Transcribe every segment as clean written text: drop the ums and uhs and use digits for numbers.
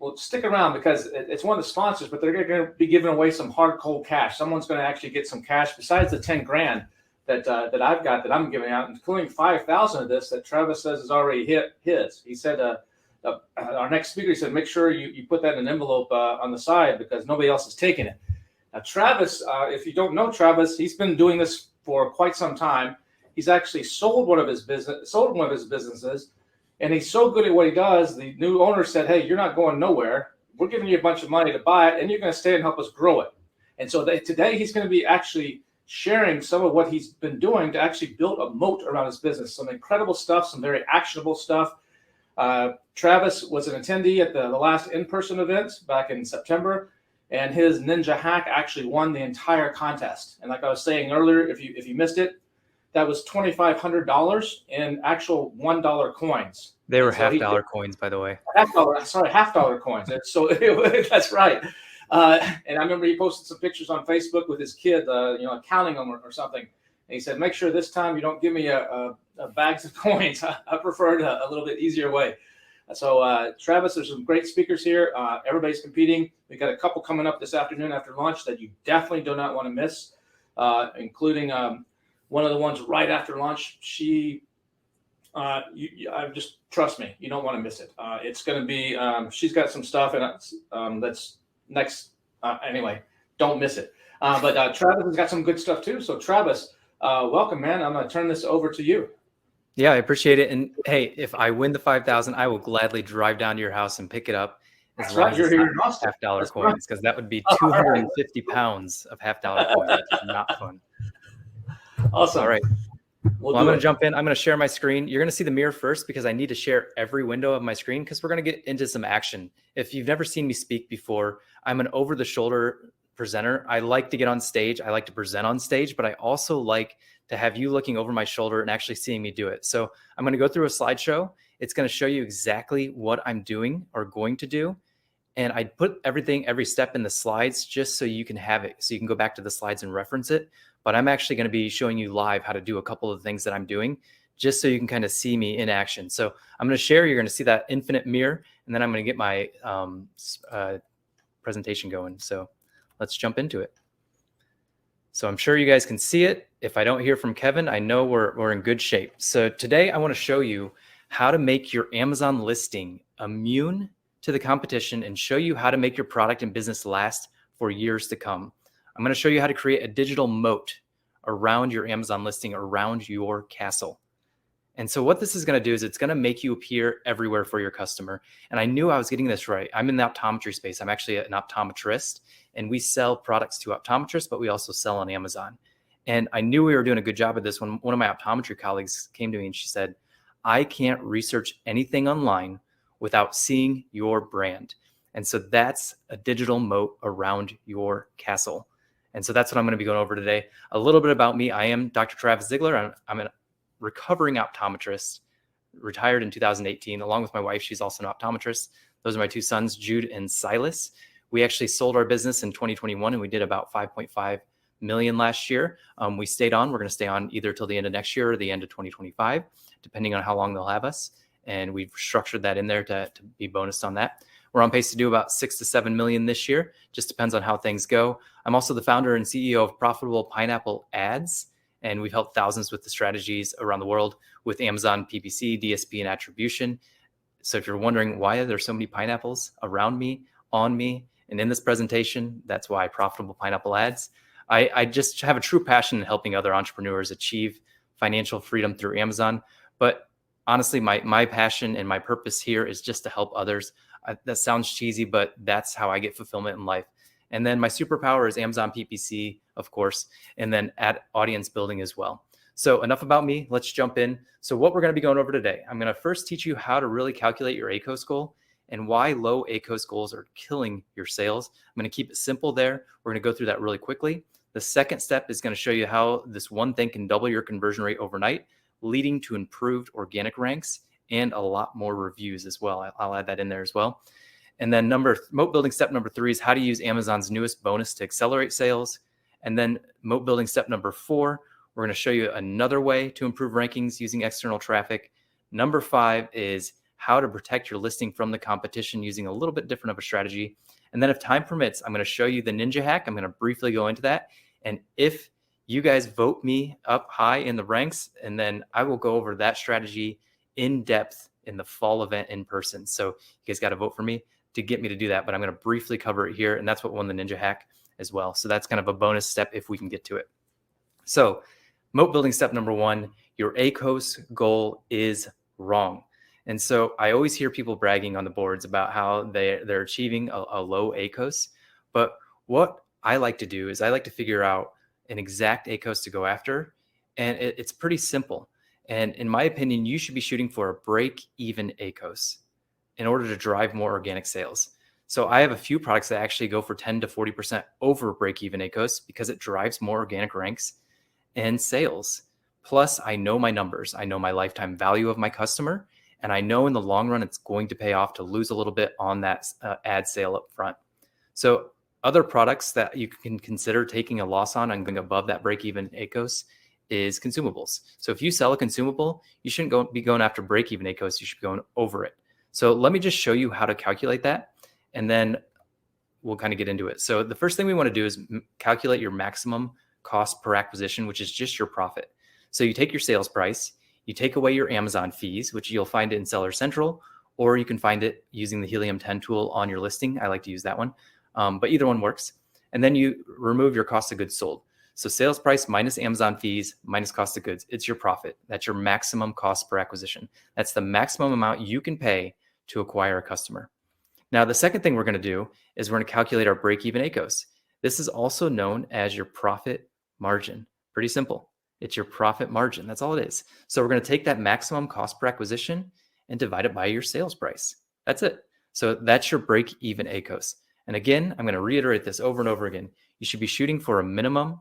well, stick around because it's one of the sponsors, but they're going to be giving away some hard cold cash. Someone's going to actually get some cash besides the 10 grand that I've got that I'm giving out, including 5,000 of this that Travis says is already hit his. He said our next speaker, he said, make sure you put that in an envelope on the side because nobody else is taking it. Now, Travis, if you don't know Travis, he's been doing this for quite some time. He's actually sold one of his businesses, and he's so good at what he does. The new owner said, "Hey, you're not going nowhere. We're giving you a bunch of money to buy it, and you're going to stay and help us grow it." And so today he's going to be actually sharing some of what he's been doing to actually build a moat around his business. Some incredible stuff, some very actionable stuff. Travis was an attendee at the last in-person event back in September, and his Ninja Hack actually won the entire contest. And like I was saying earlier, if you missed it, that was $2,500 in actual $1 coins. They were $half-dollar coins, by the way. $half-dollar coins. So that's right. And I remember he posted some pictures on Facebook with his kid, counting them or something. And he said, "Make sure this time you don't give me a bags of coins. I prefer it a little bit easier way." So Travis, there's some great speakers here. Everybody's competing. We got a couple coming up this afternoon after lunch that you definitely do not want to miss, including one of the ones right after lunch. Just trust me, you don't want to miss it. It's going to be, she's got some stuff and that's next. Anyway, don't miss it. But Travis has got some good stuff too. So Travis, welcome, man. I'm going to turn this over to you. Yeah, I appreciate it. And hey, if I win the 5,000, I will gladly drive down to your house and pick it up. That's right. You're here in Austin. $half-dollar coins, because that would be 250 pounds of $half-dollar coins. That's not fun. Awesome. All right. Well, I'm going to jump in. I'm going to share my screen. You're going to see the mirror first because I need to share every window of my screen because we're going to get into some action. If you've never seen me speak before, I'm an over-the-shoulder presenter. I like to get on stage. I like to present on stage, but I also like to have you looking over my shoulder and actually seeing me do it. So I'm going to go through a slideshow. It's going to show you exactly what I'm doing or going to do. And I put every step in the slides just so you can have it. So you can go back to the slides and reference it. But I'm actually going to be showing you live how to do a couple of things that I'm doing just so you can kind of see me in action. So I'm going to share. You're going to see that infinite mirror. And then I'm going to get my presentation going. So let's jump into it. So I'm sure you guys can see it. If I don't hear from Kevin, I know we're in good shape. So today I want to show you how to make your Amazon listing immune to the competition and show you how to make your product and business last for years to come. I'm going to show you how to create a digital moat around your Amazon listing, around your castle. And so what this is going to do is it's going to make you appear everywhere for your customer. And I knew I was getting this right. I'm in the optometry space. I'm actually an optometrist, and we sell products to optometrists, but we also sell on Amazon. And I knew we were doing a good job of this when one of my optometry colleagues came to me and she said, "I can't research anything online without seeing your brand." And so that's a digital moat around your castle. And so that's what I'm going to be going over today. A little bit about me. I am Dr. Travis Zigler. I'm a recovering optometrist, retired in 2018, along with my wife. She's also an optometrist. Those are my two sons, Jude and Silas. We actually sold our business in 2021, and we did about 5.5 million last year. We stayed on. We're going to stay on either till the end of next year or the end of 2025, depending on how long they'll have us. And we've structured that in there to be bonused on that. We're on pace to do about 6 to 7 million this year. Just depends on how things go. I'm also the founder and CEO of Profitable Pineapple Ads, and we've helped thousands with the strategies around the world with Amazon PPC, DSP, and attribution. So if you're wondering why there's so many pineapples around me, on me, and in this presentation, that's why Profitable Pineapple Ads. I just have a true passion in helping other entrepreneurs achieve financial freedom through Amazon. But honestly, my passion and my purpose here is just to help others. That sounds cheesy, but that's how I get fulfillment in life. And then my superpower is Amazon PPC, of course, and then audience building as well. So enough about me. Let's jump in. So what we're going to be going over today, I'm going to first teach you how to really calculate your ACOS goal and why low ACOS goals are killing your sales. I'm going to keep it simple there. We're going to go through that really quickly. The second step is going to show you how this one thing can double your conversion rate overnight, leading to improved organic ranks and a lot more reviews as well. I'll add that in there as well. And then moat building step number 3 is how to use Amazon's newest bonus to accelerate sales. And then moat building step number 4, we're going to show you another way to improve rankings using external traffic. Number 5 is how to protect your listing from the competition using a little bit different of a strategy. And then if time permits, I'm going to show you the ninja hack. I'm going to briefly go into that. And if you guys vote me up high in the ranks, and then I will go over that strategy in depth in the fall event in person. So you guys got to vote for me to get me to do that, but I'm going to briefly cover it here. And that's what won the ninja hack as well. So that's kind of a bonus step if we can get to it. So moat building step number one, your ACOS goal is wrong. And so I always hear people bragging on the boards about how they're achieving a low ACOS. But what I like to do is I like to figure out an exact ACOS to go after. And it's pretty simple. And in my opinion, you should be shooting for a break-even ACOS in order to drive more organic sales. So I have a few products that actually go for 10 to 40% over break-even ACOS because it drives more organic ranks and sales. Plus, I know my numbers. I know my lifetime value of my customer. And I know in the long run, it's going to pay off to lose a little bit on that ad sale up front. So other products that you can consider taking a loss on and going above that break-even ACOS is consumables. So if you sell a consumable, you shouldn't be going after break-even ACOS. You should be going over it. So let me just show you how to calculate that, and then we'll kind of get into it. So the first thing we want to do is calculate your maximum cost per acquisition, which is just your profit. So you take your sales price, you take away your Amazon fees, which you'll find in Seller Central, or you can find it using the Helium 10 tool on your listing. I like to use that one, but either one works. And then you remove your cost of goods sold. So sales price minus Amazon fees minus cost of goods, it's your profit. That's your maximum cost per acquisition. That's the maximum amount you can pay to acquire a customer. Now, the second thing we're going to do is we're going to calculate our break-even ACOS. This is also known as your profit margin. Pretty simple. It's your profit margin. That's all it is. So we're going to take that maximum cost per acquisition and divide it by your sales price. That's it. So that's your break-even ACOS. And again, I'm going to reiterate this over and over again. You should be shooting for a minimum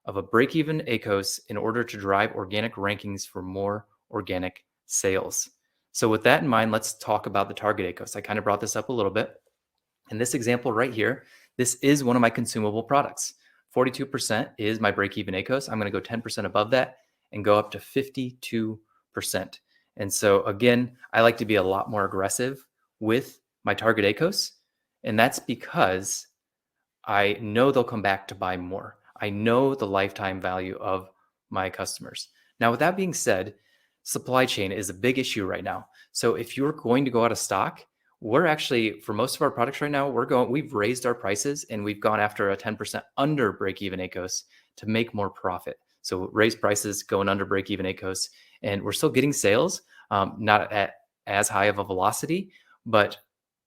of a break-even ACOS in order to drive organic rankings for more organic sales. So with that in mind, let's talk about the target ACOS. I kind of brought this up a little bit. In this example right here, this is one of my consumable products. 42% is my break-even ACOS. I'm going to go 10% above that and go up to 52%. And so again, I like to be a lot more aggressive with my target ACOS. And that's because I know they'll come back to buy more. I know the lifetime value of my customers. Now, with that being said, supply chain is a big issue right now. So if you're going to go out of stock, we're actually, for most of our products right now, we've raised our prices and we've gone after a 10% under break-even ACOS to make more profit. So raise prices, going under break-even ACOS, and we're still getting sales, not at as high of a velocity, but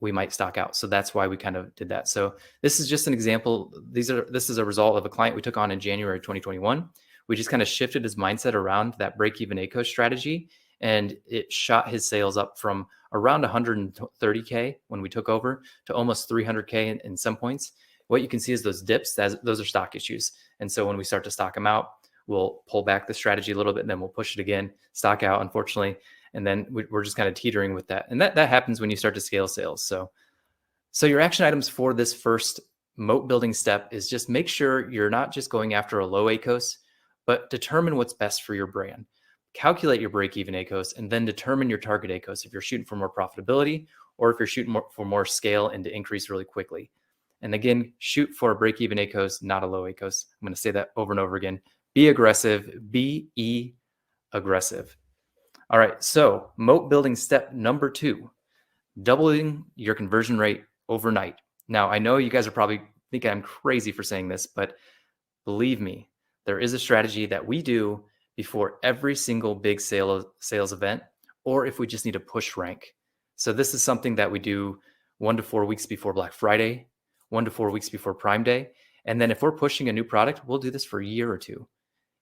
we might stock out. So that's why we kind of did that. So this is just an example. This is a result of a client we took on in January 2021. We just kind of shifted his mindset around that break-even ACOS strategy, and it shot his sales up from around 130K when we took over to almost 300K in some points. What you can see is those dips, those are stock issues. And so when we start to stock them out, we'll pull back the strategy a little bit and then we'll push it again, stock out, unfortunately. And then we're just kind of teetering with that. And that happens when you start to scale sales. So your action items for this first moat building step is just make sure you're not just going after a low ACOS, but determine what's best for your brand. Calculate your break-even ACOS and then determine your target ACOS if you're shooting for more profitability or if you're shooting for more scale and to increase really quickly. And again, shoot for a break-even ACOS, not a low ACOS. I'm going to say that over and over again. Be aggressive. Be aggressive. All right, so moat building step number 2, doubling your conversion rate overnight. Now, I know you guys are probably thinking I'm crazy for saying this, but believe me, there is a strategy that we do before every single big sales event, or if we just need to push rank. So this is something that we do 1 to 4 weeks before Black Friday, 1 to 4 weeks before Prime Day. And then if we're pushing a new product, we'll do this for a year or two.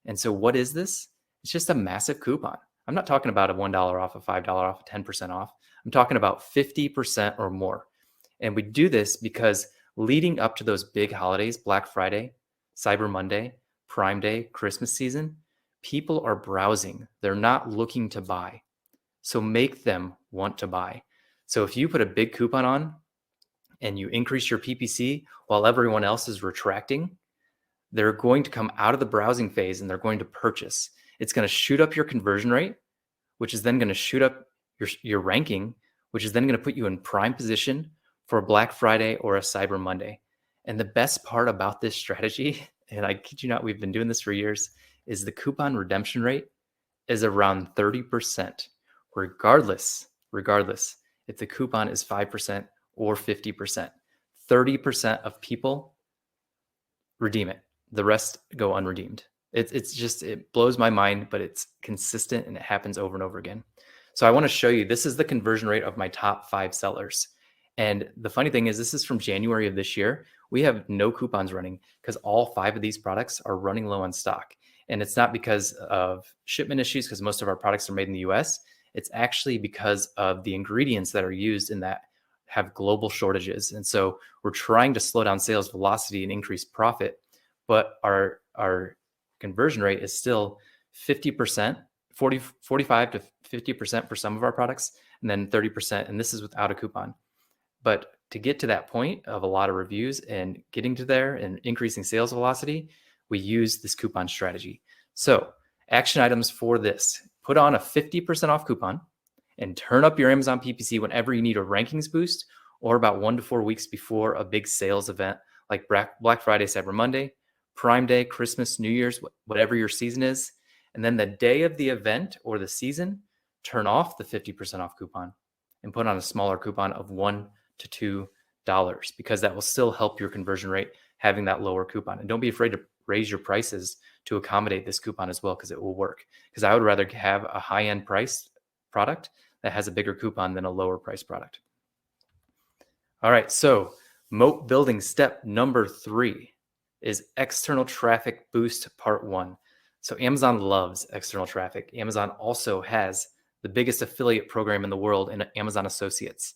And so what is this? It's just a massive coupon. I'm not talking about a $1 off, a $5 off, a 10% off. I'm talking about 50% or more. And we do this because leading up to those big holidays, Black Friday, Cyber Monday, Prime Day, Christmas season, people are browsing. They're not looking to buy. So make them want to buy. So if you put a big coupon on and you increase your PPC while everyone else is retracting, they're going to come out of the browsing phase and they're going to purchase. It's going to shoot up your conversion rate, which is then going to shoot up your ranking, which is then going to put you in prime position for a Black Friday or a Cyber Monday. And the best part about this strategy, and I kid you not, we've been doing this for years, is the coupon redemption rate is around 30%, regardless if the coupon is 5% or 50%. 30% of people redeem it. The rest go unredeemed. It blows my mind, but it's consistent and it happens over and over again. So I want to show you, this is the conversion rate of my top 5 sellers. And the funny thing is, this is from January of this year. We have no coupons running because all 5 of these products are running low on stock. And it's not because of shipment issues, because most of our products are made in the US. It's actually because of the ingredients that are used in that have global shortages. And so we're trying to slow down sales velocity and increase profit, but our conversion rate is still 50%, 45 to 50% for some of our products, and then 30%. And this is without a coupon. But to get to that point of a lot of reviews and getting to there and increasing sales velocity, we use this coupon strategy. So action items for this: put on a 50% off coupon and turn up your Amazon PPC whenever you need a rankings boost, or about 1 to 4 weeks before a big sales event like Black Friday, Cyber Monday, Prime Day, Christmas, New Year's, whatever your season is. And then the day of the event or the season, turn off the 50% off coupon and put on a smaller coupon of $1 to $2, because that will still help your conversion rate having that lower coupon. And don't be afraid to raise your prices to accommodate this coupon as well, because it will work. Because I would rather have a high-end price product that has a bigger coupon than a lower price product. All right, so moat building step number 3 is external traffic boost part 1. So Amazon loves external traffic. Amazon also has the biggest affiliate program in the world in Amazon Associates.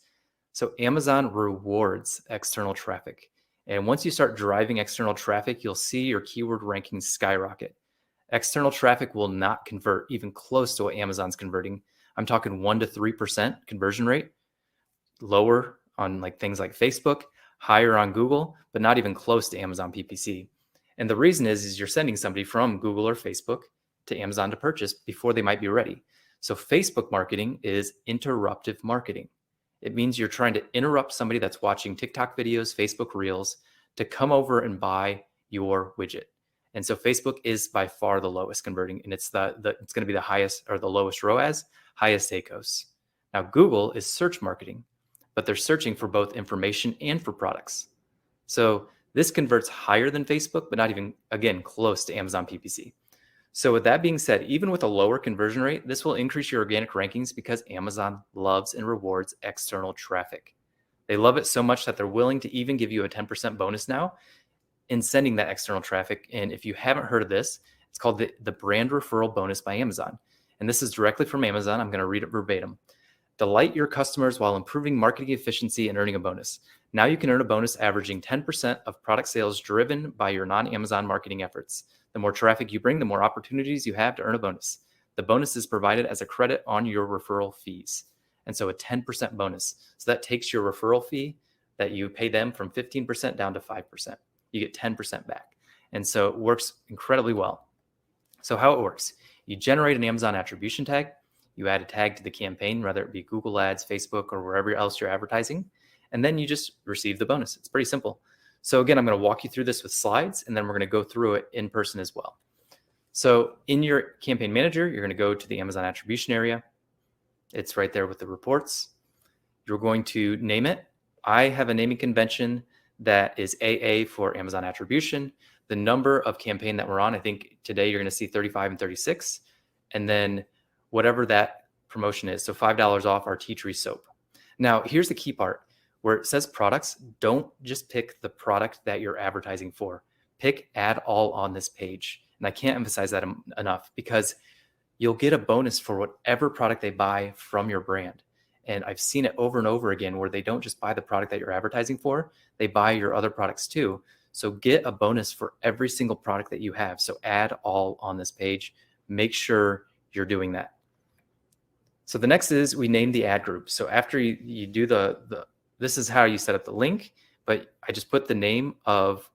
So Amazon rewards external traffic. And once you start driving external traffic, you'll see your keyword rankings skyrocket. External traffic will not convert even close to what Amazon's converting. I'm talking 1 to 3% conversion rate, lower on like things like Facebook, higher on Google, but not even close to Amazon PPC. And the reason is you're sending somebody from Google or Facebook to Amazon to purchase before they might be ready. So Facebook marketing is interruptive marketing. It means you're trying to interrupt somebody that's watching TikTok videos, Facebook Reels, to come over and buy your widget. And so Facebook is by far the lowest converting, and it's going to be the highest or the lowest ROAS, highest ACOS. Now Google is search marketing, but they're searching for both information and for products. So this converts higher than Facebook, but not even, again, close to Amazon PPC. So with that being said, even with a lower conversion rate, this will increase your organic rankings because Amazon loves and rewards external traffic. They love it so much that they're willing to even give you a 10% bonus now in sending that external traffic. And if you haven't heard of this, it's called the brand referral bonus by Amazon. And this is directly from Amazon. I'm going to read it verbatim. Delight your customers while improving marketing efficiency and earning a bonus. Now you can earn a bonus averaging 10% of product sales driven by your non-Amazon marketing efforts. The more traffic you bring, the more opportunities you have to earn a bonus. The bonus is provided as a credit on your referral fees. And so a 10% bonus. So that takes your referral fee that you pay them from 15% down to 5%. You get 10% back. And so it works incredibly well. So how it works: you generate an Amazon attribution tag. You add a tag to the campaign, whether it be Google Ads, Facebook, or wherever else you're advertising, and then you just receive the bonus. It's pretty simple. So again, I'm going to walk you through this with slides, and then we're going to go through it in person as well. So in your campaign manager, you're going to go to the Amazon attribution area. It's right there with the reports. You're going to name it. I have a naming convention that is AA for Amazon attribution. The number of campaign that we're on, I think today you're going to see 35 and 36. And then whatever that promotion is. So $5 off our tea tree soap. Now, here's the key part. Where it says products, don't just pick the product that you're advertising for. Pick add all on this page. And I can't emphasize that enough, because you'll get a bonus for whatever product they buy from your brand. And I've seen it over and over again where they don't just buy the product that you're advertising for, they buy your other products too. So get a bonus for every single product that you have. So add all on this page. Make sure you're doing that. So the next is we name the ad group. So after you do this is how you set up the link, but I just put the name of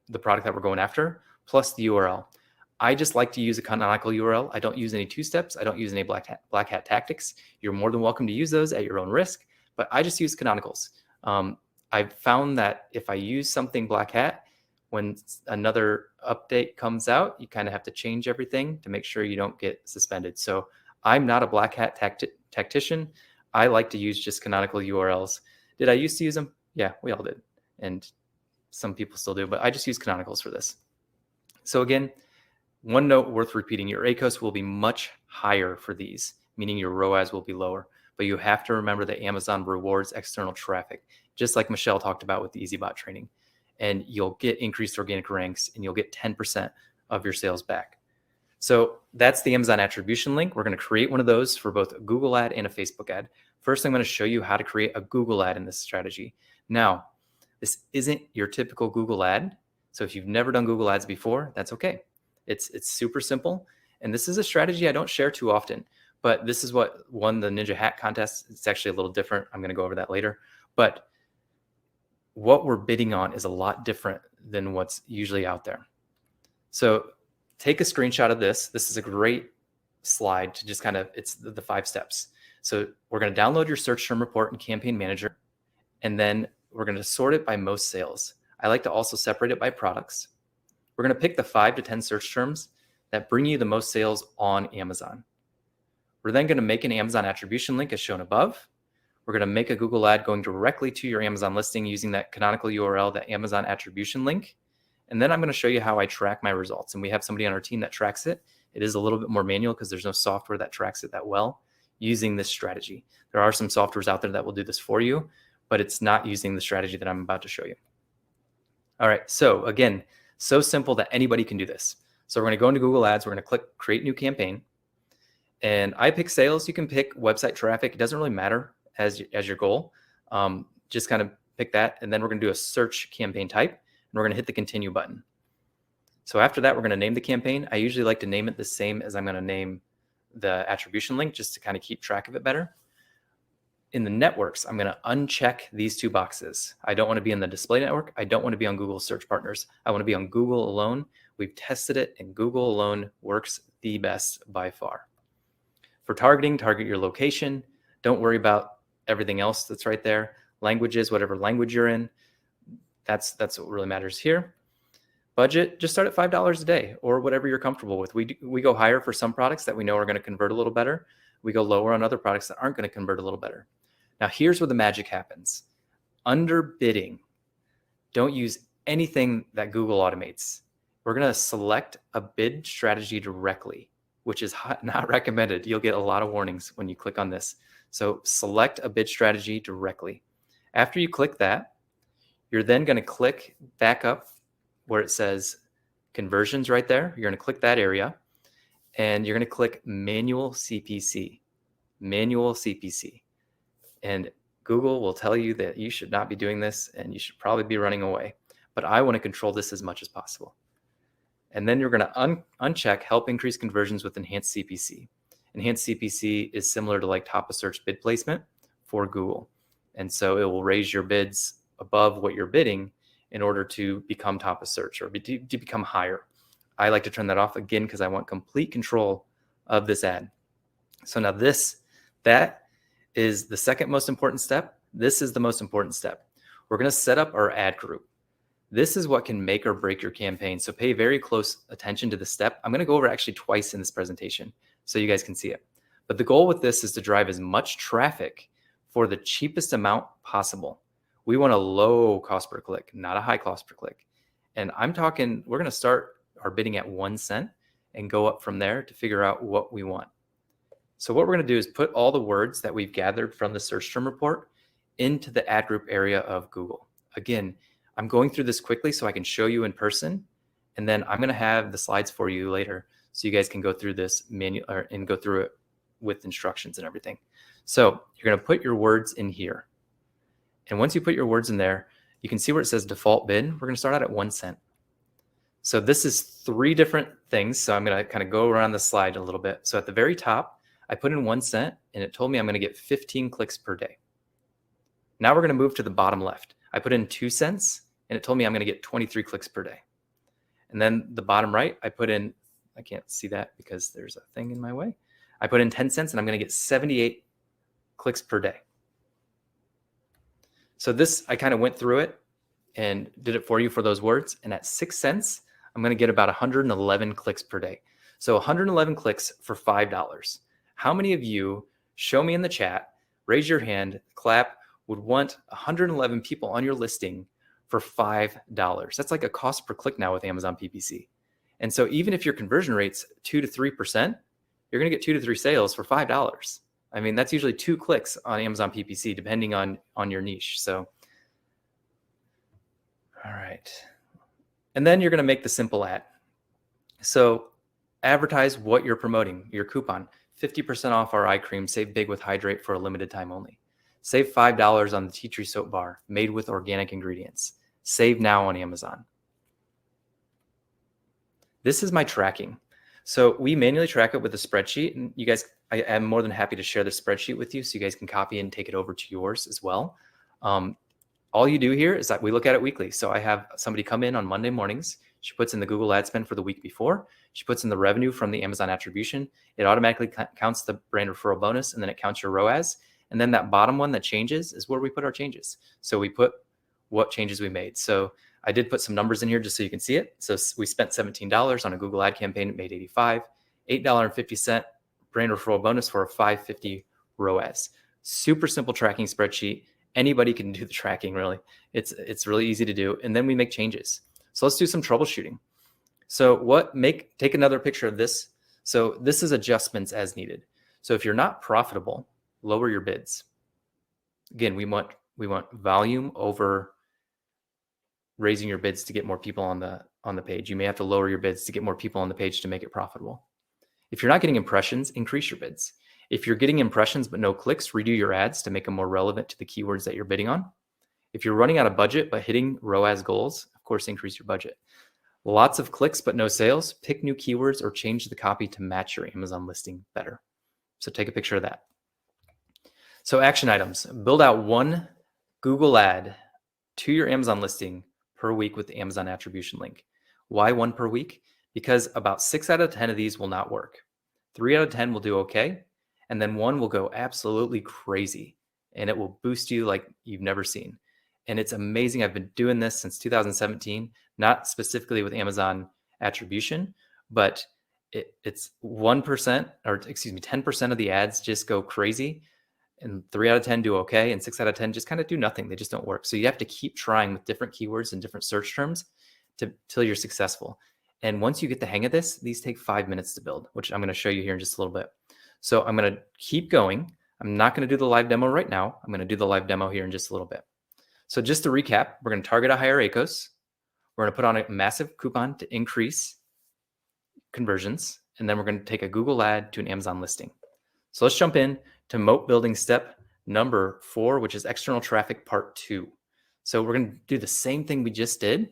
the product that we're going after plus the URL. I just like to use a canonical URL. I don't use any two-steps. I don't use any black hat tactics. You're more than welcome to use those at your own risk, but I just use canonicals. I've found that if I use something black hat, when another update comes out, you kind of have to change everything to make sure you don't get suspended. So I'm not a black hat tactician. I like to use just canonical URLs. Did I used to use them? Yeah, we all did. And some people still do, but I just use canonicals for this. So again, one note worth repeating, your ACOS will be much higher for these, meaning your ROAS will be lower. But you have to remember that Amazon rewards external traffic, just like Michelle talked about with the EasyBot training. And you'll get increased organic ranks and you'll get 10% of your sales back. So that's the Amazon attribution link. We're going to create one of those for both a Google ad and a Facebook ad. First, I'm going to show you how to create a Google ad in this strategy. Now, this isn't your typical Google ad. So if you've never done Google ads before, that's okay. It's super simple. And this is a strategy I don't share too often, but this is what won the Ninja Hat contest. It's actually a little different. I'm going to go over that later. But what we're bidding on is a lot different than what's usually out there. So take a screenshot of this. This is a great slide to just kind of, it's the 5 steps. So we're going to download your search term report in Campaign Manager, and then we're going to sort it by most sales. I like to also separate it by products. We're going to pick the 5 to 10 search terms that bring you the most sales on Amazon. We're then going to make an Amazon attribution link as shown above. We're going to make a Google ad going directly to your Amazon listing using that canonical URL, that Amazon attribution link. And then I'm going to show you how I track my results. And we have somebody on our team that tracks it. It is a little bit more manual because there's no software that tracks it that well using this strategy. There are some softwares out there that will do this for you, but it's not using the strategy that I'm about to show you. All right. So again, so simple that anybody can do this. So we're going to go into Google Ads. We're going to click Create New Campaign. And I pick sales. You can pick website traffic. It doesn't really matter as your goal. Just kind of pick that. And then we're going to do a search campaign type. And we're going to hit the continue button. So after that, we're going to name the campaign. I usually like to name it the same as I'm going to name the attribution link just to kind of keep track of it better. In the networks, I'm going to uncheck these 2 boxes. I don't want to be in the display network. I don't want to be on Google search partners. I want to be on Google alone. We've tested it, and Google alone works the best by far. For targeting, target your location. Don't worry about everything else that's right there. Languages, whatever language you're in, that's what really matters here. Budget, just start at $5 a day or whatever you're comfortable with. We go higher for some products that we know are going to convert a little better. We go lower on other products that aren't going to convert a little better. Now, here's where the magic happens. Underbidding. Don't use anything that Google automates. We're going to select a bid strategy directly, which is not recommended. You'll get a lot of warnings when you click on this. So select a bid strategy directly. After you click that, you're then going to click back up where it says conversions right there. You're going to click that area and you're going to click manual CPC. Manual CPC. And Google will tell you that you should not be doing this and you should probably be running away. But I want to control this as much as possible. And then you're going to uncheck help increase conversions with enhanced CPC. Enhanced CPC is similar to like top of search bid placement for Google. And so it will raise your bids above what you're bidding in order to become top of search or to become higher. I like to turn that off again because I want complete control of this ad. So now that is the second most important step. This is the most important step. We're going to set up our ad group. This is what can make or break your campaign. So pay very close attention to the step. I'm going to go over actually twice in this presentation so you guys can see it. But the goal with this is to drive as much traffic for the cheapest amount possible. We want a low cost per click, not a high cost per click. And I'm talking, we're going to start our bidding at 1 cent and go up from there to figure out what we want. So what we're going to do is put all the words that we've gathered from the search term report into the ad group area of Google. Again, I'm going through this quickly so I can show you in person, and then I'm going to have the slides for you later so you guys can go through this and go through it with instructions and everything. So you're going to put your words in here. And once you put your words in there, you can see where it says default bid. We're going to start out at 1 cent. So this is 3 different things. So I'm going to kind of go around the slide a little bit. So at the very top, I put in 1 cent and it told me I'm going to get 15 clicks per day. Now we're going to move to the bottom left. I put in 2 cents and it told me I'm going to get 23 clicks per day. And then the bottom right, I put in I can't see that because there's a thing in my way. I put in 10 cents and I'm going to get 78 clicks per day. So this, I kind of went through it and did it for you for those words. And at 6 cents, I'm going to get about 111 clicks per day. So 111 clicks for $5. How many of you, show me in the chat, raise your hand, clap, would want 111 people on your listing for $5? That's like a cost per click now with Amazon PPC. And so even if your conversion rate's 2 to 3%, you're going to get 2 to 3 sales for $5. I mean, that's usually 2 clicks on Amazon PPC, depending on your niche. So, all right. And then you're going to make the simple ad. So advertise what you're promoting, your coupon, 50% off our eye cream, save big with Hydrate for a limited time only. Save $5 on the tea tree soap bar made with organic ingredients. Save now on Amazon. This is my tracking. So we manually track it with a spreadsheet, and you guys, I am more than happy to share the spreadsheet with you so you guys can copy and take it over to yours as well. All you do here is that we look at it weekly. So I have somebody come in on Monday mornings. She puts in the Google ad spend for the week before. She puts in the revenue from the Amazon attribution. It automatically counts the brand referral bonus, and then it counts your ROAS. And then that bottom one that changes is where we put our changes. So we put what changes we made. So I did put some numbers in here just so you can see it. So we spent $17 on a Google ad campaign. It made $85, $8.50 brand referral bonus for a $5.50 ROAS. Super simple tracking spreadsheet. Anybody can do the tracking, really. It's really easy to do. And then we make changes. So let's do some troubleshooting. So take another picture of this. So this is adjustments as needed. So if you're not profitable, lower your bids. Again, we want volume over raising your bids to get more people on the page. You may have to lower your bids to get more people on the page to make it profitable. If you're not getting impressions, increase your bids. If you're getting impressions but no clicks, redo your ads to make them more relevant to the keywords that you're bidding on. If you're running out of budget but hitting ROAS goals, of course, increase your budget. Lots of clicks but no sales, pick new keywords or change the copy to match your Amazon listing better. So take a picture of that. So action items, build out one Google ad to your Amazon listing per week with the Amazon attribution link. Why one per week? Because about 6 out of 10 of these will not work. 3 out of 10 will do okay. And then one will go absolutely crazy and it will boost you like you've never seen. And it's amazing. I've been doing this since 2017, not specifically with Amazon attribution, but it's 1% or 10% of the ads just go crazy. And 3 out of 10 do okay. And 6 out of 10 just kind of do nothing. They just don't work. So you have to keep trying with different keywords and different search terms till you're successful. And once you get the hang of this, these take 5 minutes to build, which I'm going to show you here in just a little bit. So I'm going to keep going. I'm not going to do the live demo right now. I'm going to do the live demo here in just a little bit. So just to recap, we're going to target a higher ACOS. We're going to put on a massive coupon to increase conversions. And then we're going to take a Google ad to an Amazon listing. So let's jump in to moat building step number 4, which is external traffic part 2. So we're going to do the same thing we just did,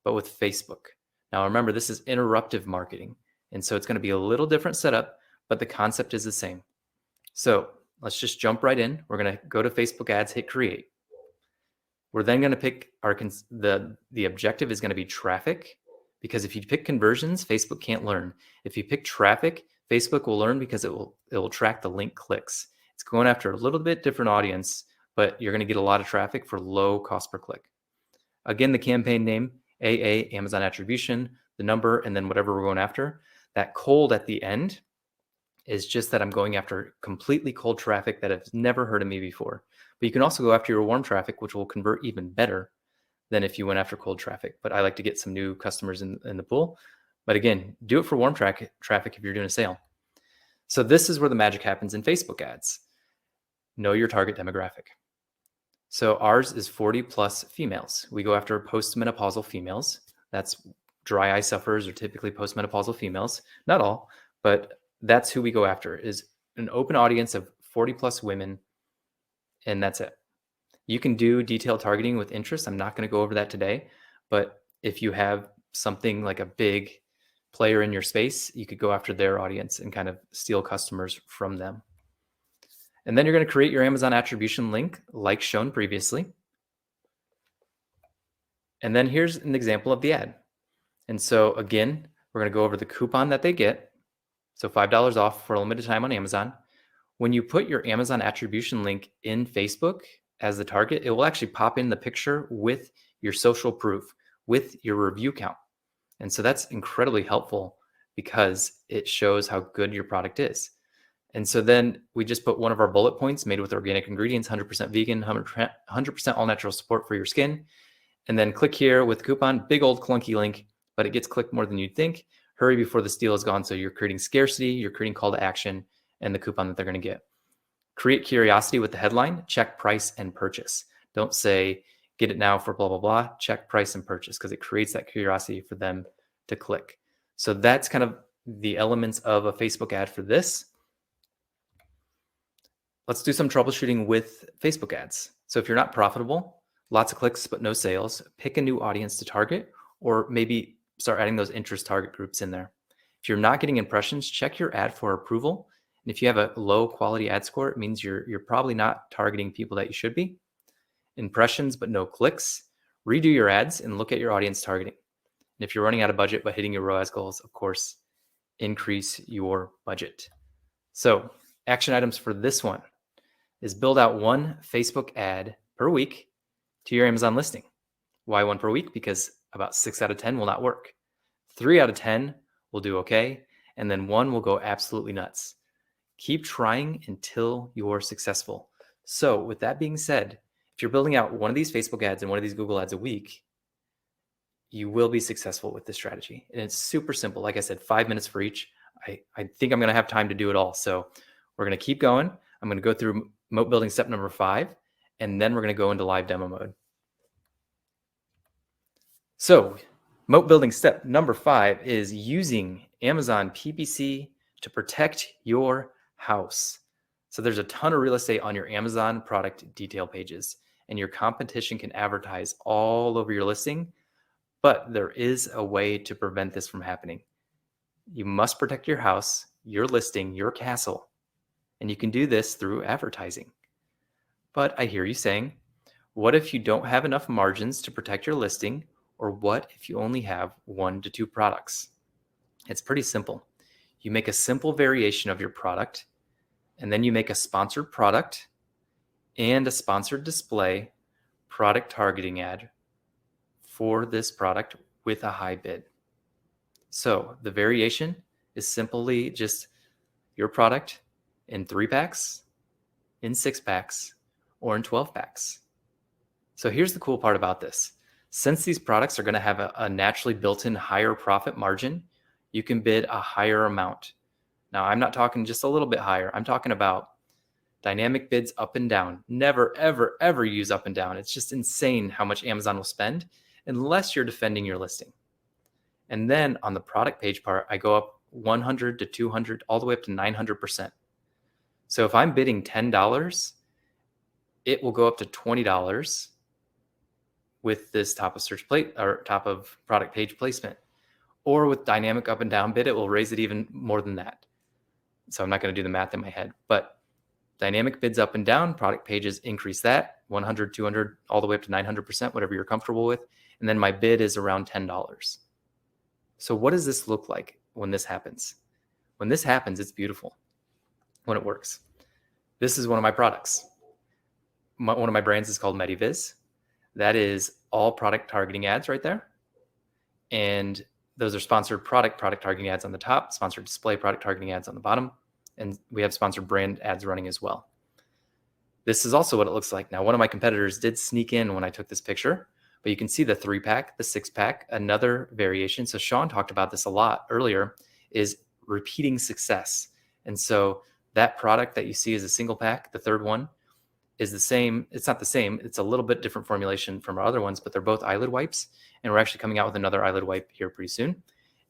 but with Facebook. Now remember, this is interruptive marketing. And so it's going to be a little different setup, but the concept is the same. So let's just jump right in. We're going to go to Facebook ads, hit create. We're then going to pick the objective is going to be traffic, because if you pick conversions, Facebook can't learn. If you pick traffic, Facebook will learn because it will track the link clicks. It's going after a little bit different audience, but you're going to get a lot of traffic for low cost per click. Again, the campaign name, AA, Amazon attribution, the number, and then whatever we're going after. That cold at the end is just that I'm going after completely cold traffic that has never heard of me before. But you can also go after your warm traffic, which will convert even better than if you went after cold traffic. But I like to get some new customers in the pool. But again, do it for warm traffic if you're doing a sale. So this is where the magic happens in Facebook ads. Know your target demographic. So ours is 40 plus females. We go after postmenopausal females. That's dry eye sufferers are typically postmenopausal females. Not all, but that's who we go after, is an open audience of 40 plus women. And that's it. You can do detailed targeting with interest. I'm not going to go over that today, but if you have something like a big player in your space, you could go after their audience and kind of steal customers from them. And then you're going to create your Amazon attribution link like shown previously. And then here's an example of the ad. And so again, We're going to go over the coupon that they get. So $5 off for a limited time on Amazon. When you put your Amazon attribution link in Facebook as the target, it will actually pop in the picture with your social proof, with your review count. And so that's incredibly helpful because it shows how good your product is. And so then we just put one of our bullet points, made with organic ingredients, 100% vegan, 100% all natural support for your skin. And then click here with coupon, big old clunky link, but it gets clicked more than you'd think. Hurry before the steal is gone. So you're creating scarcity, you're creating call to action, and the coupon that they're going to get. Create curiosity with the headline, check price and purchase. Don't say, get it now for blah, blah, blah. Check price and purchase, because it creates that curiosity for them to click. So that's kind of the elements of a Facebook ad for this. Let's do some troubleshooting with Facebook ads. So if you're not profitable, lots of clicks but no sales, pick a new audience to target, or maybe start adding those interest target groups in there. If you're not getting impressions, check your ad for approval. And if you have a low quality ad score, it means you're probably not targeting people that you should be. Impressions but no clicks, redo your ads and look at your audience targeting. And if you're running out of budget but hitting your ROAS goals, of course, increase your budget. So action items for this one is build out one Facebook ad per week to your Amazon listing. Why one per week? Because about 6 out of 10 will not work. 3 out of 10 will do okay. And then 1 will go absolutely nuts. Keep trying until you're successful. So with that being said, if you're building out one of these Facebook ads and one of these Google ads a week, you will be successful with this strategy. And it's super simple. Like I said, 5 minutes for each. I think I'm going to have time to do it all. So we're going to keep going. I'm going to go through moat building step number 5, and then we're going to go into live demo mode. So moat building step number 5 is using Amazon PPC to protect your house. So there's a ton of real estate on your Amazon product detail pages, and your competition can advertise all over your listing, but there is a way to prevent this from happening. You must protect your house, your listing, your castle, and you can do this through advertising. But I hear you saying, what if you don't have enough margins to protect your listing, or what if you only have 1 to 2 products? It's pretty simple. You make a simple variation of your product, and then you make a sponsored product and a sponsored display product targeting ad for this product with a high bid. So the variation is simply just your product in 3 packs, in 6 packs, or in 12 packs. So here's the cool part about this. Since these products are going to have a naturally built-in higher profit margin, you can bid a higher amount. Now, I'm not talking just a little bit higher. I'm talking about dynamic bids up and down. Never, ever, ever use up and down. It's just insane how much Amazon will spend unless you're defending your listing. And then on the product page part, I go up 100 to 200, all the way up to 900%. So if I'm bidding $10, it will go up to $20 with this top of search plate or top of product page placement. Or with dynamic up and down bid, it will raise it even more than that. So I'm not going to do the math in my head, but dynamic bids up and down, product pages increase that 100, 200, all the way up to 900%, whatever you're comfortable with. And then my bid is around $10. So what does this look like when this happens? When this happens, it's beautiful when it works. This is one of my products. One of my brands is called MediViz. That is all product targeting ads right there. And those are sponsored product targeting ads on the top, sponsored display product targeting ads on the bottom. And we have sponsored brand ads running as well. This is also what it looks like. Now, one of my competitors did sneak in when I took this picture, but you can see the 3-pack, the 6-pack, another variation. So Sean talked about this a lot earlier, is repeating success. And so that product that you see is a single pack, the third one, is the same. It's not the same. It's a little bit different formulation from our other ones, but they're both eyelid wipes. And we're actually coming out with another eyelid wipe here pretty soon.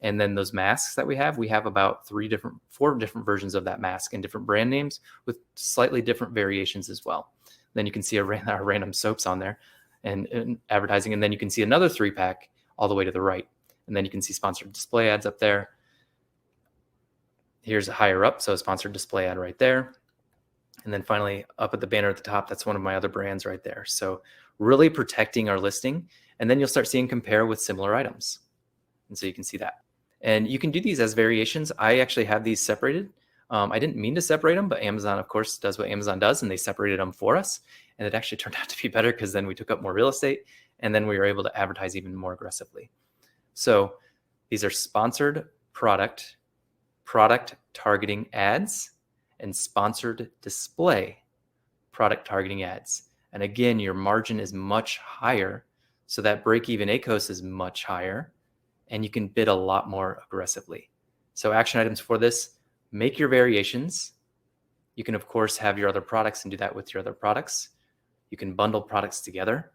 And then those masks that we have about 4 different versions of that mask and different brand names with slightly different variations as well. Then you can see our random soaps on there and advertising. And then you can see another 3-pack all the way to the right. And then you can see sponsored display ads up there. Here's a higher up. So a sponsored display ad right there. And then finally up at the banner at the top, that's one of my other brands right there. So really protecting our listing. And then you'll start seeing compare with similar items. And so you can see that. And you can do these as variations. I actually have these separated. I didn't mean to separate them, but Amazon, of course, does what Amazon does, and they separated them for us. And it actually turned out to be better because then we took up more real estate, and then we were able to advertise even more aggressively. So these are sponsored product targeting ads, and sponsored display product targeting ads. And again, your margin is much higher. So that break-even ACOS is much higher, and you can bid a lot more aggressively. So action items for this: make your variations. You can, of course, have your other products and do that with your other products. You can bundle products together,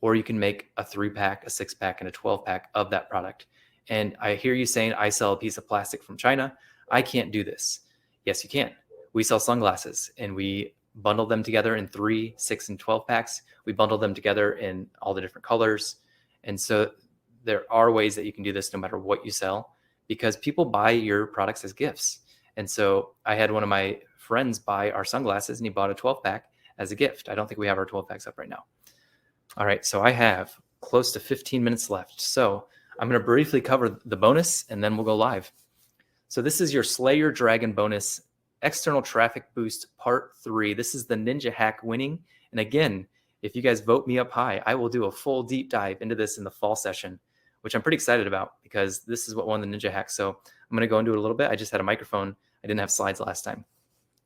or you can make a 3-pack, a 6-pack, and a 12-pack of that product. And I hear you saying, I sell a piece of plastic from China. I can't do this. Yes, you can. We sell sunglasses, and we bundle them together in 3, 6, and 12 packs. We bundle them together in all the different colors. And so there are ways that you can do this no matter what you sell, because people buy your products as gifts. And so I had one of my friends buy our sunglasses, and he bought a 12-pack as a gift. I don't think we have our 12 packs up right now. All right, so I have close to 15 minutes left. So I'm going to briefly cover the bonus, and then we'll go live. So this is your Slay Your Dragon bonus, external traffic boost part 3. This is the ninja hack winning. And again, if you guys vote me up high, I will do a full deep dive into this in the fall session, which I'm pretty excited about because this is what won the ninja hack. So I'm going to go into it a little bit. I just had a microphone. I didn't have slides last time.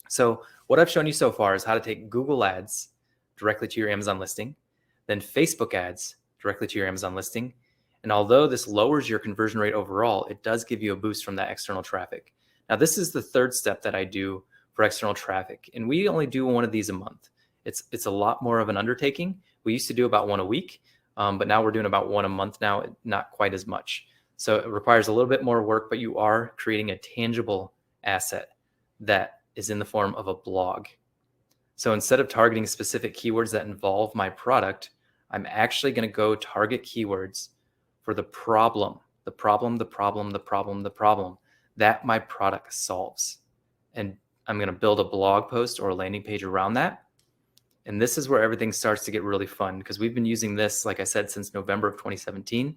So what I've shown you so far is how to take Google ads directly to your Amazon listing, then Facebook ads directly to your Amazon listing. And although this lowers your conversion rate overall, it does give you a boost from that external traffic. Now, this is the third step that I do for external traffic, and we only do one of these a month. It's a lot more of an undertaking. We used to do about one a week, but now we're doing about one a month now, not quite as much. So it requires a little bit more work, but you are creating a tangible asset that is in the form of a blog. So instead of targeting specific keywords that involve my product, I'm actually going to go target keywords for the problem that my product solves. And I'm going to build a blog post or a landing page around that. And this is where everything starts to get really fun, because we've been using this, like I said, since November of 2017.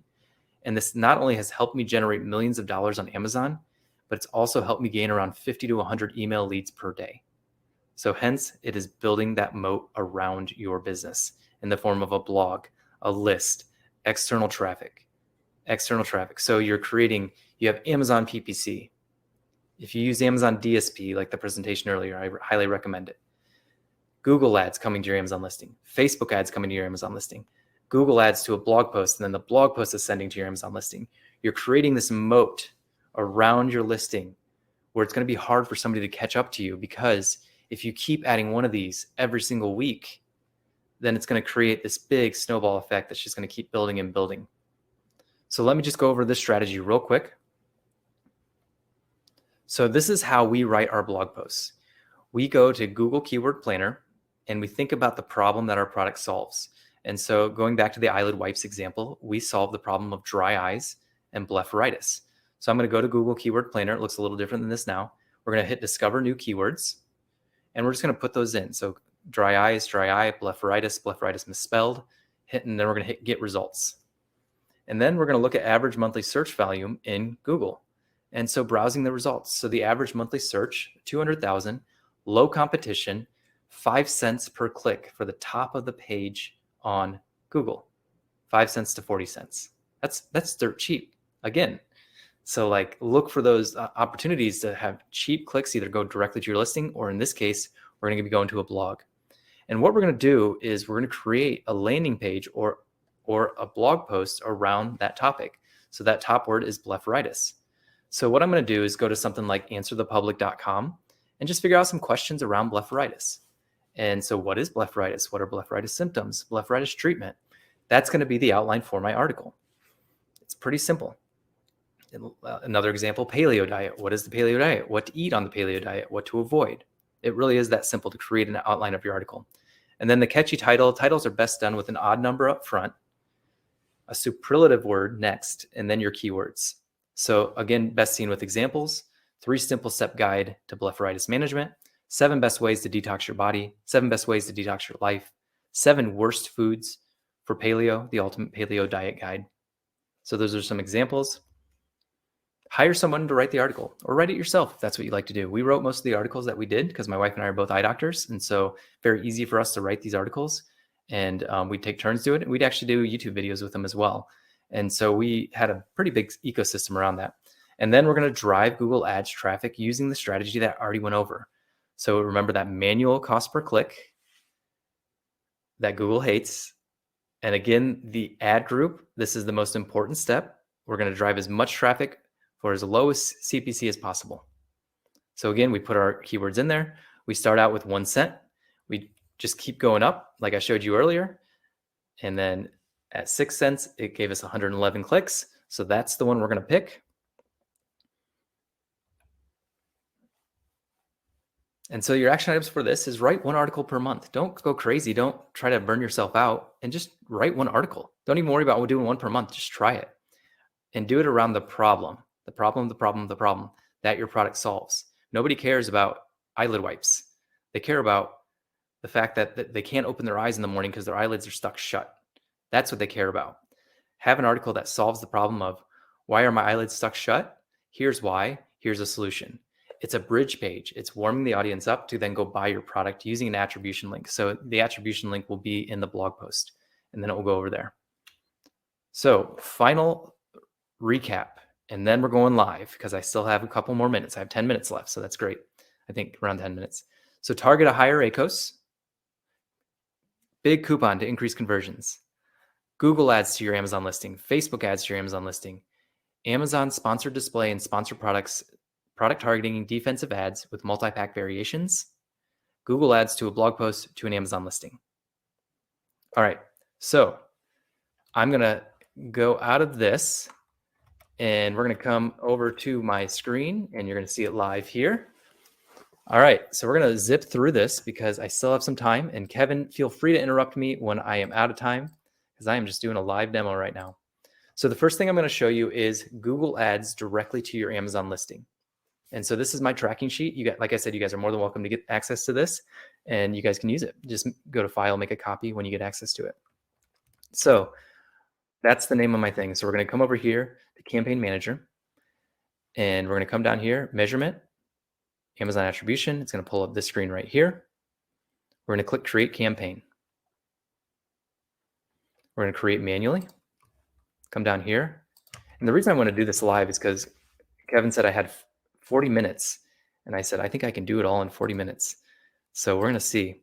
And this not only has helped me generate millions of dollars on Amazon, but it's also helped me gain around 50 to 100 email leads per day. So hence, it is building that moat around your business in the form of a blog, a list, external traffic. So you have Amazon PPC. If you use Amazon DSP, like the presentation earlier, I highly recommend it. Google ads coming to your Amazon listing, Facebook ads coming to your Amazon listing, Google ads to a blog post, and then the blog post is sending to your Amazon listing. You're creating this moat around your listing where it's going to be hard for somebody to catch up to you, because if you keep adding one of these every single week, then it's going to create this big snowball effect that's just going to keep building and building. So let me just go over this strategy real quick. So this is how we write our blog posts. We go to Google Keyword Planner and we think about the problem that our product solves. And so going back to the eyelid wipes example, we solve the problem of dry eyes and blepharitis. So I'm going to go to Google Keyword Planner. It looks a little different than this now. We're going to hit Discover New Keywords, and we're just going to put those in. So dry eyes, dry eye, blepharitis misspelled, and then we're going to hit Get Results. And then we're going to look at average monthly search volume in Google. And so browsing the results. So the average monthly search, 200,000, low competition, 5 cents per click for the top of the page on Google, 5 cents to 40 cents. That's dirt cheap. Again, so like look for those opportunities to have cheap clicks, either go directly to your listing, or in this case, we're going to be going to a blog. And what we're going to do is we're going to create a landing page or a blog post around that topic. So that top word is blepharitis. So what I'm going to do is go to something like answerthepublic.com and just figure out some questions around blepharitis. And so what is blepharitis? What are blepharitis symptoms? Blepharitis treatment? That's going to be the outline for my article. It's pretty simple. Another example, paleo diet. What is the paleo diet? What to eat on the paleo diet? What to avoid? It really is that simple to create an outline of your article. And then the catchy titles are best done with an odd number up front, a superlative word next, and then your keywords. So again, best seen with examples, 3 simple step guide to blepharitis management, 7 best ways to detox your body, 7 best ways to detox your life, 7 worst foods for paleo, the ultimate paleo diet guide. So those are some examples. hire someone to write the article, or write it yourself if that's what you like to do. We wrote most of the articles that we did because my wife and I are both eye doctors, and so very easy for us to write these articles. And we'd take turns do it, and we'd actually do YouTube videos with them as well. And so we had a pretty big ecosystem around that. And then we're going to drive Google Ads traffic using the strategy that I already went over. So remember that manual cost per click that Google hates. And again, the ad group, this is the most important step. We're going to drive as much traffic for as low as CPC as possible. So again, we put our keywords in there. We start out with 1 cent. We just keep going up like I showed you earlier. And then at 6 cents, it gave us 111 clicks. So that's the one we're going to pick. And so your action items for this is write 1 article per month. Don't go crazy. Don't try to burn yourself out, and just write 1 article. Don't even worry about doing 1 per month. Just try it and do it around the problem that your product solves. Nobody cares about eyelid wipes. They care about the fact that they can't open their eyes in the morning because their eyelids are stuck shut. That's what they care about. Have an article that solves the problem of, why are my eyelids stuck shut? Here's why. Here's a solution. It's a bridge page. It's warming the audience up to then go buy your product using an attribution link. So the attribution link will be in the blog post, and then it will go over there. So final recap, and then we're going live because I still have a couple more minutes. I have 10 minutes left, so that's great. I think around 10 minutes. So target a higher ACOS. Big coupon to increase conversions. Google ads to your Amazon listing. Facebook ads to your Amazon listing. Amazon sponsored display and sponsored products, product targeting, defensive ads with multi-pack variations. Google ads to a blog post to an Amazon listing. All right, so I'm gonna go out of this and we're gonna come over to my screen and you're gonna see it live here. All right, so we're gonna zip through this because I still have some time, and Kevin, feel free to interrupt me when I am out of time because I am just doing a live demo right now. So the first thing I'm gonna show you is Google ads directly to your Amazon listing. And so this is my tracking sheet. You got, like I said, you guys are more than welcome to get access to this, and you guys can use it. Just go to File, make a copy when you get access to it. So that's the name of my thing. So we're going to come over here to Campaign Manager, and we're going to come down here, Measurement, Amazon Attribution. It's going to pull up this screen right here. We're going to click Create Campaign. We're going to create manually. Come down here. And the reason I want to do this live is because Kevin said I had 40 minutes. And I said, I think I can do it all in 40 minutes. So we're going to see.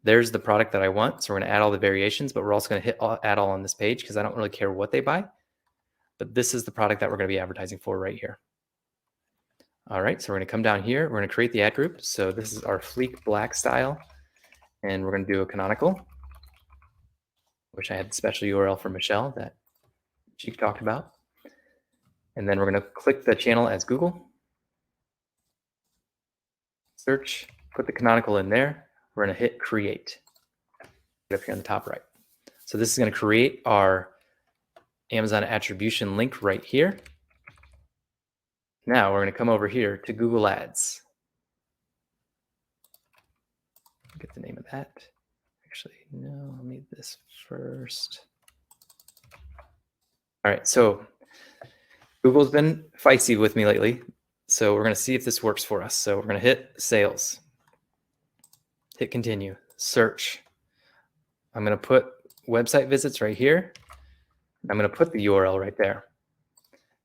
There's the product that I want. So we're going to add all the variations, but we're also going to hit add all on this page because I don't really care what they buy. But this is the product that we're going to be advertising for right here. All right, so we're going to come down here. We're going to create the ad group. So this is our Fleek Black style. And we're going to do a canonical, which I had the special URL for Michelle that she talked about. And then we're going to click the channel as Google. Search, put the canonical in there. We're going to hit create up here on the top right. So this is going to create our Amazon attribution link right here. Now we're going to come over here to Google Ads. Get the name of that. Actually, no, I'll need this first. All right, so Google's been feisty with me lately. So we're going to see if this works for us. So we're going to hit sales, hit continue, search. I'm going to put website visits right here. I'm going to put the URL right there.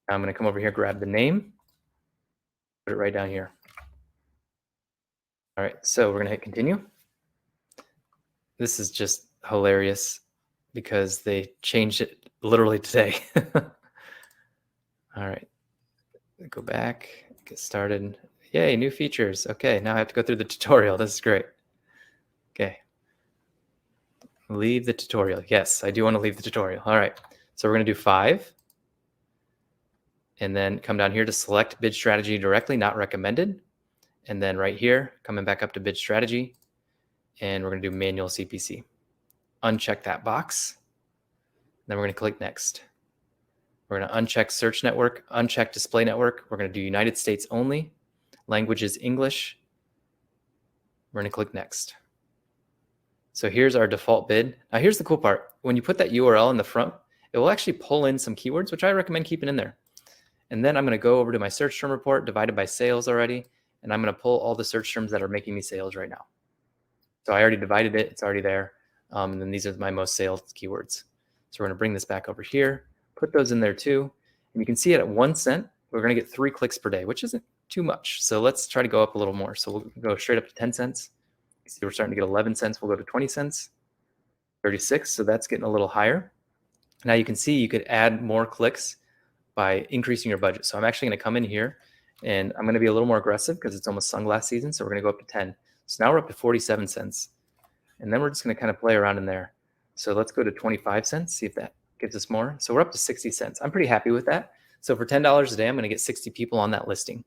I'm going to come over here, grab the name, put it right down here. All right, so we're going to hit continue. This is just hilarious because they changed it literally today. All right, go back, get started. Yay, new features. Okay, now I have to go through the tutorial. This is great. Okay, leave the tutorial. Yes, I do want to leave the tutorial. All right, so we're going to do 5. And then come down here to select bid strategy directly, not recommended. And then right here, coming back up to bid strategy. And we're going to do manual CPC. Uncheck that box. Then we're going to click next. We're going to uncheck search network, uncheck display network. We're going to do United States only. Language is English. We're going to click next. So here's our default bid. Now here's the cool part. When you put that URL in the front, it will actually pull in some keywords, which I recommend keeping in there. And then I'm going to go over to my search term report divided by sales already. And I'm going to pull all the search terms that are making me sales right now. So I already divided it. It's already there. And then these are my most sales keywords. So we're going to bring this back over here, put those in there too. And you can see it at 1 cent, we're going to get 3 clicks per day, which isn't too much. So let's try to go up a little more. So we'll go straight up to 10 cents. You see we're starting to get 11 cents. We'll go to 20 cents, 36. So that's getting a little higher. Now you can see you could add more clicks by increasing your budget. So I'm actually going to come in here and I'm going to be a little more aggressive because it's almost sunglass season. So we're going to go up to 10. So now we're up to 47 cents. And then we're just going to kind of play around in there. So let's go to 25 cents, see if that gives us more. So we're up to 60 cents. I'm pretty happy with that. So for $10 a day, I'm going to get 60 people on that listing.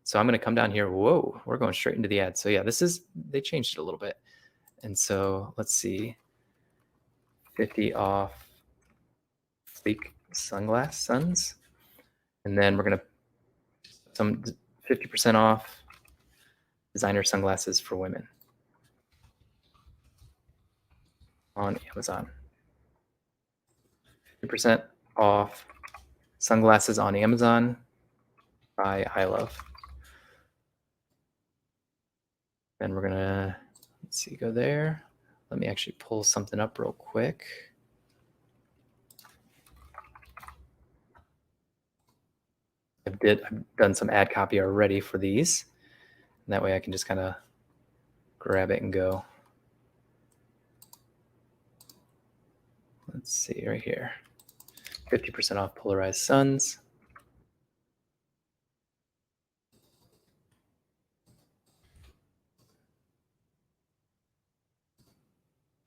So I'm going to come down here. Whoa, we're going straight into the ad. So yeah, they changed it a little bit. And so let's see, 50 off sleek suns. And then we're going to some 50% off designer sunglasses for women on Amazon. 50% off sunglasses on Amazon by I Love. Then we're gonna, let's see, go there. Let me actually pull something up real quick. I've done some ad copy already for these. And that way I can just kind of grab it and go. Let's see right here. 50% off polarized suns.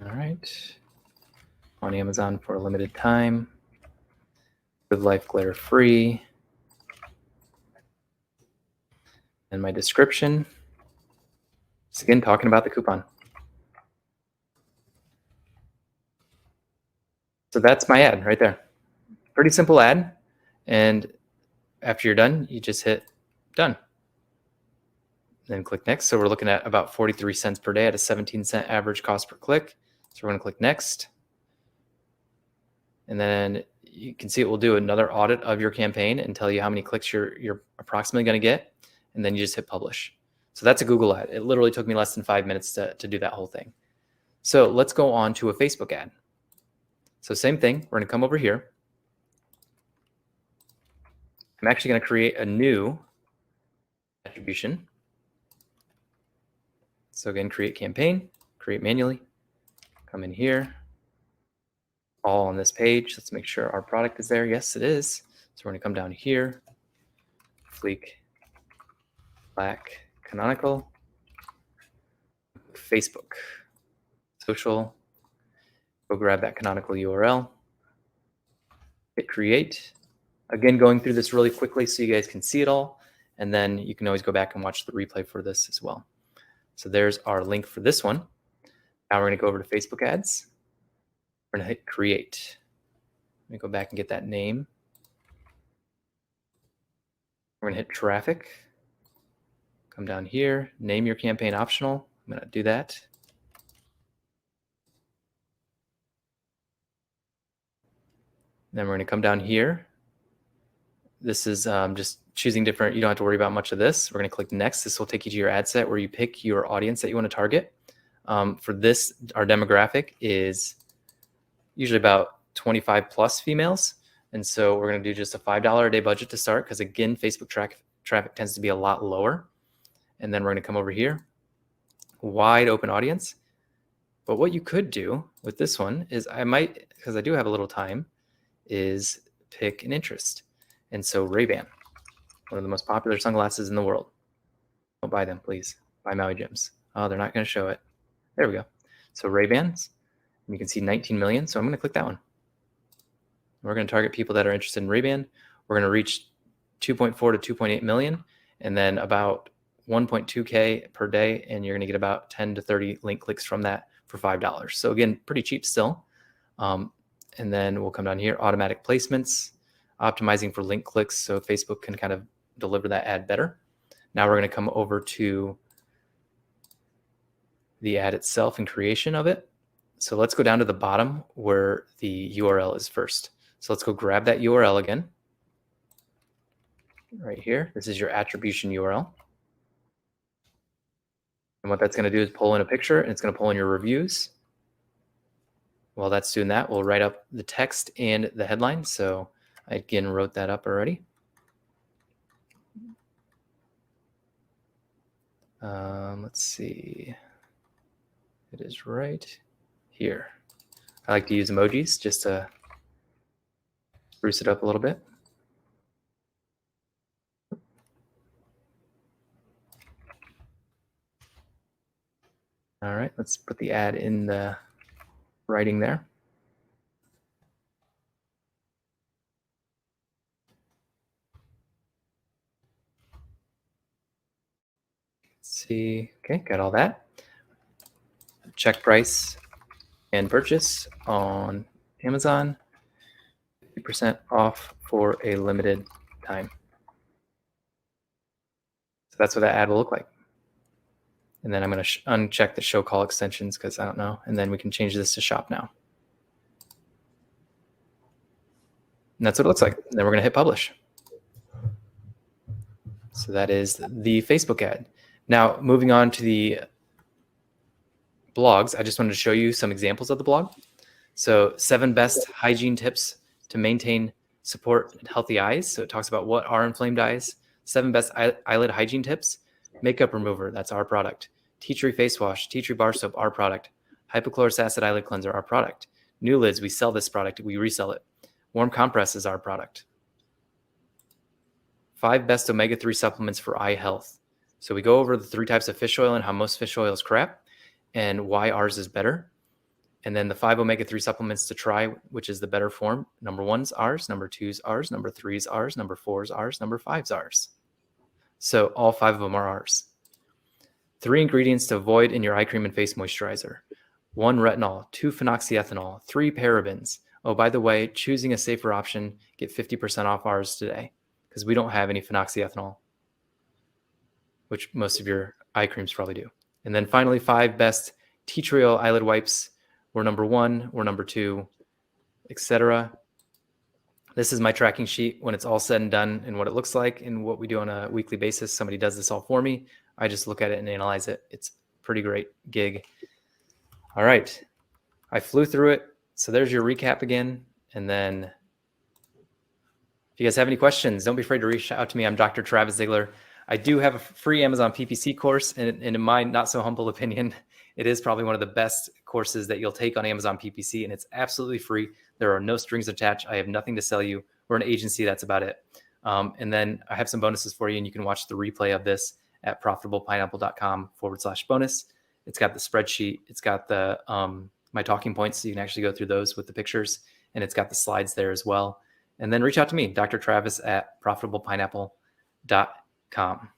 All right. On Amazon for a limited time. Good Life glare free. And my description is again talking about the coupon. So that's my ad right there. Pretty simple ad. And after you're done, you just hit done. Then click next. So we're looking at about 43 cents per day at a 17-cent average cost per click. So we're going to click next. And then you can see it will do another audit of your campaign and tell you how many clicks you're approximately going to get. And then you just hit publish. So that's a Google ad. It literally took me less than 5 minutes to do that whole thing. So let's go on to a Facebook ad. So same thing. We're going to come over here. I'm actually going to create a new attribution. So again, create campaign, create manually, come in here, all on this page. Let's make sure our product is there. Yes, it is. So we're going to come down here, Fleek, Black, Canonical, Facebook, social, go grab that canonical URL, hit create. Again, going through this really quickly so you guys can see it all. And then you can always go back and watch the replay for this as well. So there's our link for this one. Now we're going to go over to Facebook ads. We're going to hit create. Let me go back and get that name. We're going to hit traffic. Come down here, name your campaign optional. I'm going to do that. Then we're going to come down here. This is just choosing different, you don't have to worry about much of this. We're going to click next. This will take you to your ad set where you pick your audience that you want to target. For this, our demographic is usually about 25 plus females. And so we're going to do just a $5 a day budget to start because again, Facebook traffic tends to be a lot lower. And then we're going to come over here, wide open audience. But what you could do with this one is I might, because I do have a little time, is pick an interest. And so Ray-Ban, one of the most popular sunglasses in the world. Don't buy them, please. Buy Maui Jims. Oh, they're not going to show it. There we go. So Ray-Bans, and you can see 19 million. So I'm going to click that one. We're going to target people that are interested in Ray-Ban. We're going to reach 2.4 to 2.8 million, and then about 1.2K per day. And you're going to get about 10 to 30 link clicks from that for $5. So again, pretty cheap still. And then we'll come down here, automatic placements, optimizing for link clicks so Facebook can kind of deliver that ad better. Now we're going to come over to the ad itself and creation of it. So let's go down to the bottom where the URL is first. So let's go grab that URL again. right here. This is your attribution URL. And what that's going to do is pull in a picture, and it's going to pull in your reviews. While that's doing that, we'll write up the text and the headline. So I again wrote that up already. Let's see. It is right here. I like to use emojis just to spruce it up a little bit. All right, let's put the ad in the writing there. Let's see, okay, got all that. Check price and purchase on Amazon, 50% off for a limited time. So that's what that ad will look like. And then I'm going to uncheck the show call extensions because I don't know. And then we can change this to shop now. And that's what it looks like. And then we're going to hit publish. So that is the Facebook ad. Now, moving on to the blogs, I just wanted to show you some examples of the blog. So 7 best hygiene tips to maintain, support healthy eyes. So it talks about what are inflamed eyes. 7 best eyelid hygiene tips. Makeup remover, that's our product. Tea tree face wash, tea tree bar soap, our product. Hypochlorous acid eyelid cleanser, our product. New lids, we sell this product, we resell it. Warm compress is our product. 5 best omega-3 supplements for eye health. So we go over the 3 types of fish oil and how most fish oil is crap and why ours is better. And then the 5 omega-3 supplements to try, which is the better form. Number 1's ours, number 2's ours, number 3's ours, number 4's ours, number 5's ours. So all 5 of them are ours. 3 ingredients to avoid in your eye cream and face moisturizer. 1 retinol, 2 phenoxyethanol, 3 parabens. Oh, by the way, choosing a safer option, get 50% off ours today because we don't have any phenoxyethanol, which most of your eye creams probably do. And then finally, 5 best tea tree oil eyelid wipes. We're number 1, we're number 2, etc. This is my tracking sheet when it's all said and done and what it looks like and what we do on a weekly basis. Somebody does this all for me. I just look at it and analyze it. It's a pretty great gig. All right. I flew through it. So there's your recap again. And then if you guys have any questions, don't be afraid to reach out to me. I'm Dr. Travis Zigler. I do have a free Amazon PPC course. And in my not so humble opinion, it is probably one of the best courses that you'll take on Amazon PPC. And it's absolutely free. There are no strings attached. I have nothing to sell you. We're an agency. That's about it. And then I have some bonuses for you. And you can watch the replay of this at profitablepineapple.com/bonus. It's got the spreadsheet. It's got the my talking points. So you can actually go through those with the pictures. And it's got the slides there as well. And then reach out to me, Dr. Travis at profitablepineapple.com.